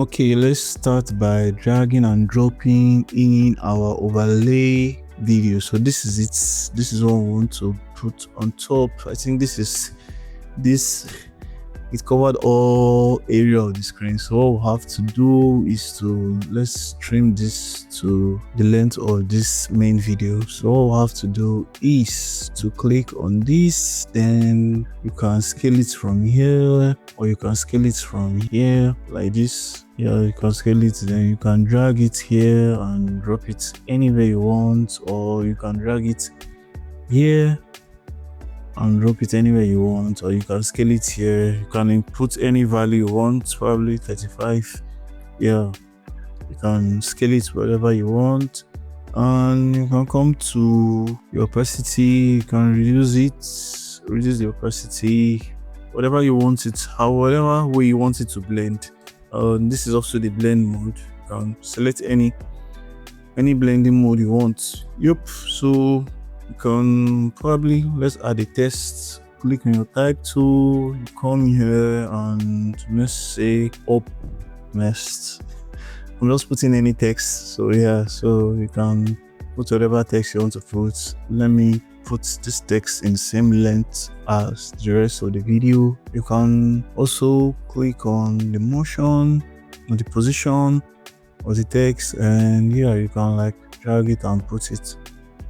Okay, let's start by dragging and dropping in our overlay video. So this is it. This is what we want to put on top. I think this it covered all area of the screen. So what we'll have to do is to let's trim this to the length of this main video. So what we'll have to do is to click on this, then you can scale it from here, or you can scale it from here like this. Yeah, you can scale it, then you can drag it here and drop it anywhere you want, or you can drag it here and drop it anywhere you want, or you can scale it here. You can input any value you want, probably 35. Yeah, you can scale it whatever you want, and you can come to your opacity. You can reduce the opacity, whatever you want it, whatever way you want it to blend. This is also the blend mode. You can select any blending mode you want. Yep. So you can probably, let's add a text. Click on your type tool, you come here and let's say up messed. I'm just putting any text. So yeah, so you can put whatever text you want to put. Let me put this text in the same length as the rest of the video. You can also click on the motion or the position of the text, and yeah, you can like drag it and put it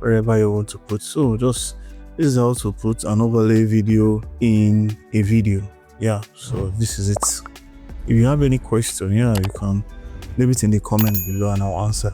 wherever you want to put. So this is how to put an overlay video in a video. Yeah, so this is it. If you have any question, yeah, you can leave it in the comment below and I'll answer.